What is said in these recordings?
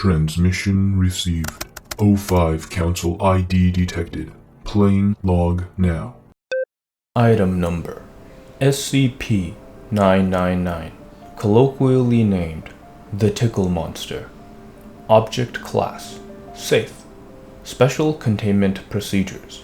Transmission received. O5 Council ID detected. Playing log now. Item number SCP-999, colloquially named the Tickle Monster. Object Class Safe. Special Containment Procedures.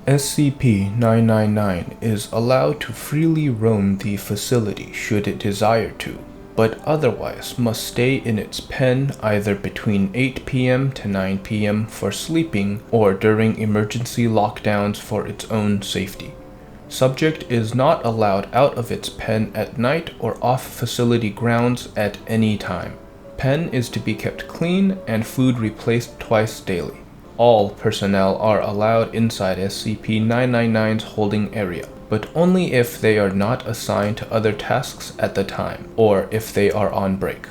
SCP-999 is allowed to freely roam the facility should it desire to, but otherwise must stay in its pen either between 8 p.m. to 9 p.m. for sleeping or during emergency lockdowns for its own safety. Subject is not allowed out of its pen at night or off facility grounds at any time. Pen is to be kept clean and food replaced twice daily. All personnel are allowed inside SCP-999's holding area, but only if they are not assigned to other tasks at the time, or if they are on break.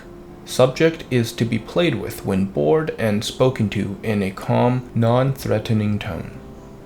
Subject is to be played with when bored and spoken to in a calm, non-threatening tone.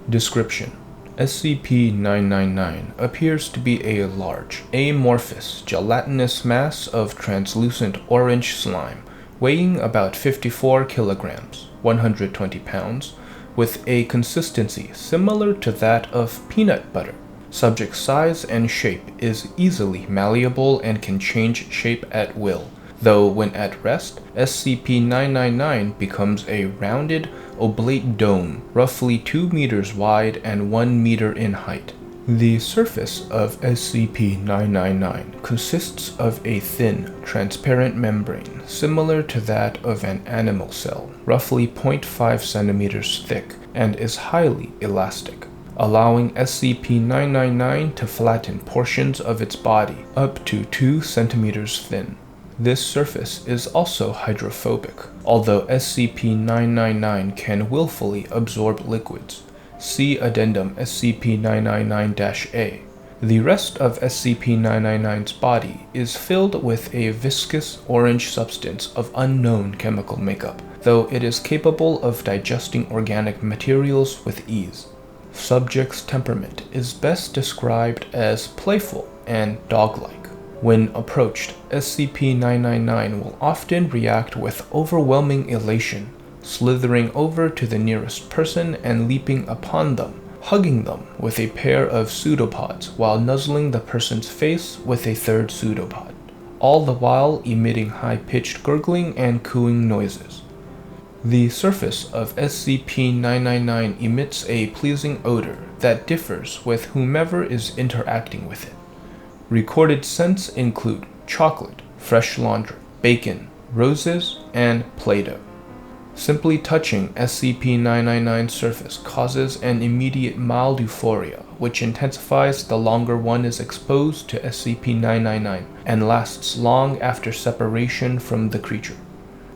Description: SCP-999 appears to be a large, amorphous, gelatinous mass of translucent orange slime, weighing about 54 kilograms, 120 pounds, with a consistency similar to that of peanut butter. Subject's size and shape is easily malleable and can change shape at will, though when at rest, SCP-999 becomes a rounded, oblate dome, roughly 2 meters wide and 1 meter in height. The surface of SCP-999 consists of a thin, transparent membrane similar to that of an animal cell, roughly 0.5 centimeters thick, and is highly elastic, allowing SCP-999 to flatten portions of its body up to 2 centimeters thin. This surface is also hydrophobic, although SCP-999 can willfully absorb liquids. See Addendum SCP-999-A. The rest of SCP-999's body is filled with a viscous orange substance of unknown chemical makeup, though it is capable of digesting organic materials with ease. Subject's temperament is best described as playful and dog-like. When approached, SCP-999 will often react with overwhelming elation, slithering over to the nearest person and leaping upon them, hugging them with a pair of pseudopods while nuzzling the person's face with a third pseudopod, all the while emitting high-pitched gurgling and cooing noises. The surface of SCP-999 emits a pleasing odor that differs with whomever is interacting with it. Recorded scents include chocolate, fresh laundry, bacon, roses, and Play-Doh. Simply touching SCP-999's surface causes an immediate mild euphoria, which intensifies the longer one is exposed to SCP-999 and lasts long after separation from the creature.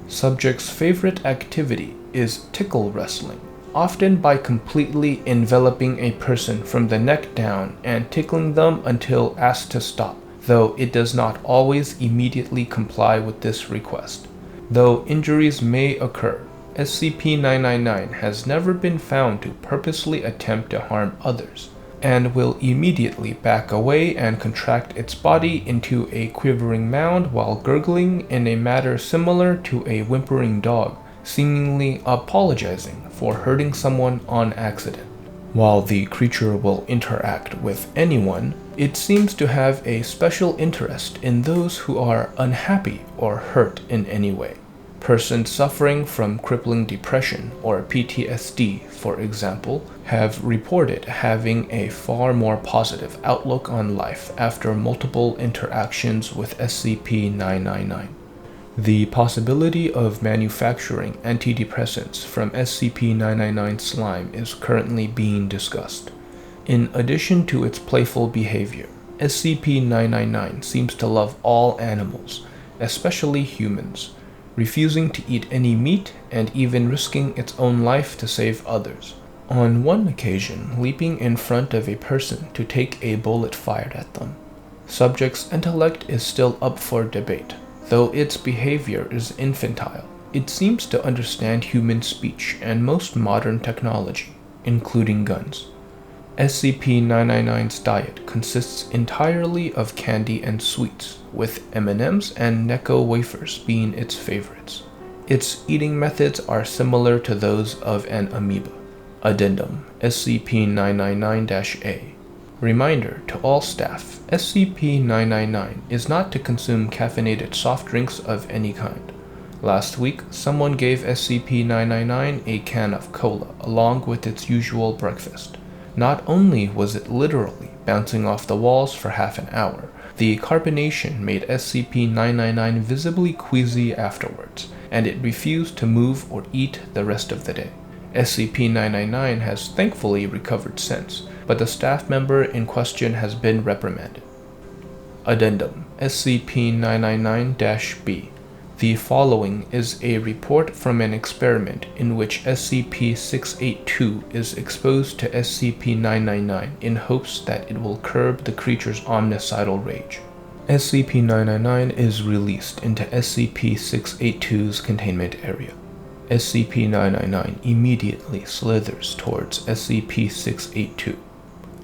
Subject's favorite activity is tickle wrestling, often by completely enveloping a person from the neck down and tickling them until asked to stop, though it does not always immediately comply with this request. Though injuries may occur, SCP-999 has never been found to purposely attempt to harm others, and will immediately back away and contract its body into a quivering mound while gurgling in a manner similar to a whimpering dog, seemingly apologizing for hurting someone on accident. While the creature will interact with anyone, it seems to have a special interest in those who are unhappy or hurt in any way. Persons suffering from crippling depression or PTSD, for example, have reported having a far more positive outlook on life after multiple interactions with SCP-999. The possibility of manufacturing antidepressants from SCP-999 slime is currently being discussed. In addition to its playful behavior, SCP-999 seems to love all animals, especially humans, refusing to eat any meat and even risking its own life to save others. On one occasion, leaping in front of a person to take a bullet fired at them. Subject's intellect is still up for debate. Though its behavior is infantile, it seems to understand human speech and most modern technology, including guns. SCP-999's diet consists entirely of candy and sweets, with M&Ms and Necco wafers being its favorites. Its eating methods are similar to those of an amoeba. Addendum SCP-999-A. Reminder to all staff, SCP-999 is not to consume caffeinated soft drinks of any kind. Last week, someone gave SCP-999 a can of cola along with its usual breakfast. Not only was it literally bouncing off the walls for half an hour, the carbonation made SCP-999 visibly queasy afterwards, and it refused to move or eat the rest of the day. SCP-999 has thankfully recovered since, but the staff member in question has been reprimanded. Addendum SCP-999-B. The following is a report from an experiment in which SCP-682 is exposed to SCP-999 in hopes that it will curb the creature's omnicidal rage. SCP-999 is released into SCP-682's containment area. SCP-999 immediately slithers towards SCP-682.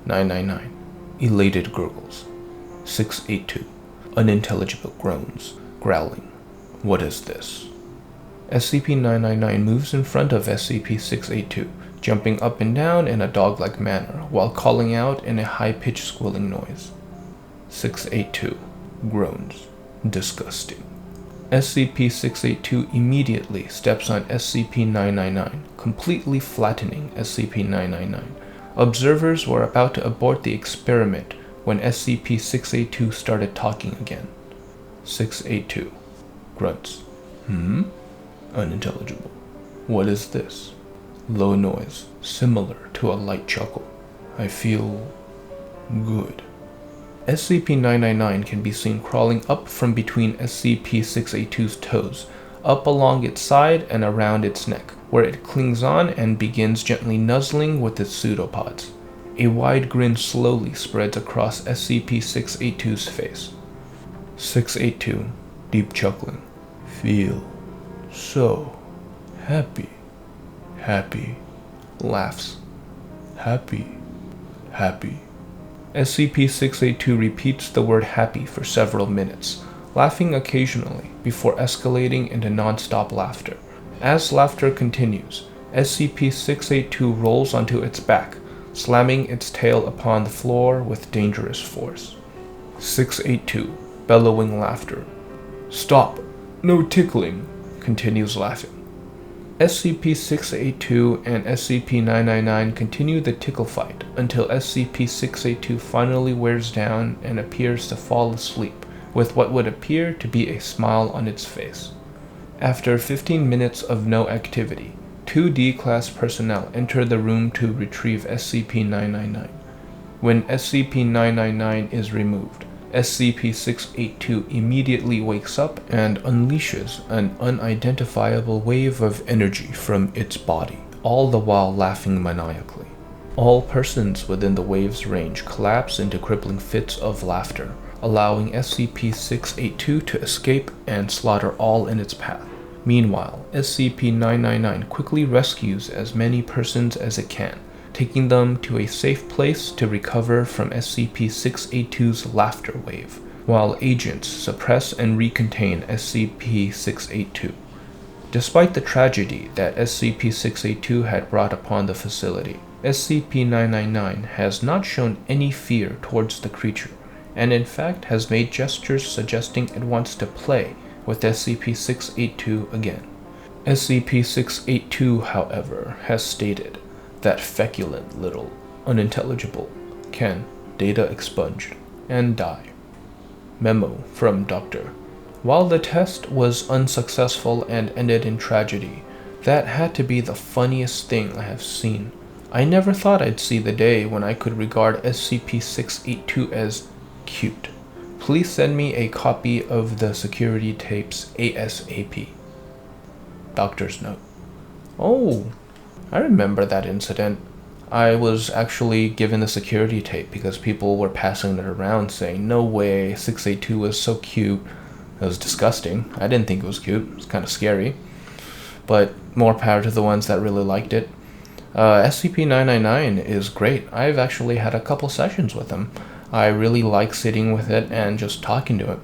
999. Elated gurgles. 682. Unintelligible groans. Growling. What is this? SCP-999 moves in front of SCP-682, jumping up and down in a dog-like manner while calling out in a high-pitched squealing noise. 682. Groans. Disgusting. SCP-682 immediately steps on SCP-999, completely flattening SCP-999. Observers were about to abort the experiment when SCP-682 started talking again. 682. Grunts. Unintelligible. What is this? Low noise, similar to a light chuckle. I feel good. SCP-999 can be seen crawling up from between SCP-682's toes, up along its side and around its neck, where it clings on and begins gently nuzzling with its pseudopods. A wide grin slowly spreads across SCP-682's face. 682, deep chuckling. Feel so happy. Happy. Laughs. Happy. Happy. SCP-682 repeats the word happy for several minutes, laughing occasionally before escalating into non-stop laughter. As laughter continues, SCP-682 rolls onto its back, slamming its tail upon the floor with dangerous force. 682, bellowing laughter. Stop! No tickling! Continues laughing. SCP-682 and SCP-999 continue the tickle fight until SCP-682 finally wears down and appears to fall asleep, with what would appear to be a smile on its face. After 15 minutes of no activity, 2 D-Class personnel enter the room to retrieve SCP-999. When SCP-999 is removed, SCP-682 immediately wakes up and unleashes an unidentifiable wave of energy from its body, all the while laughing maniacally. All persons within the wave's range collapse into crippling fits of laughter, allowing SCP-682 to escape and slaughter all in its path. Meanwhile, SCP-999 quickly rescues as many persons as it can, taking them to a safe place to recover from SCP-682's laughter wave, while agents suppress and recontain SCP-682. Despite the tragedy that SCP-682 had brought upon the facility, SCP-999 has not shown any fear towards the creature, and in fact has made gestures suggesting it wants to play with SCP-682 again. SCP-682, however, has stated that feculent little unintelligible can data expunged and die. Memo from Dr. While the test was unsuccessful and ended in tragedy, that had to be the funniest thing I have seen. I never thought I'd see the day when I could regard SCP-682 as cute. Please send me a copy of the security tapes ASAP. Doctor's note. Oh, I remember that incident. I was actually given the security tape because people were passing it around saying, no way, 682 was so cute. It was disgusting. I didn't think it was cute. It was kind of scary. But more power to the ones that really liked it. SCP-999 is great. I've actually had a couple sessions with him. I really like sitting with it and just talking to it.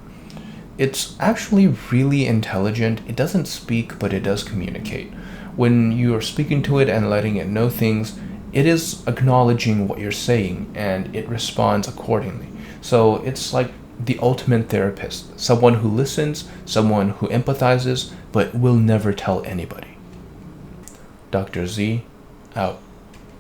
It's actually really intelligent. It doesn't speak, but it does communicate. When you are speaking to it and letting it know things, it is acknowledging what you're saying and it responds accordingly. So it's like the ultimate therapist, someone who listens, someone who empathizes, but will never tell anybody. Dr. Z, out.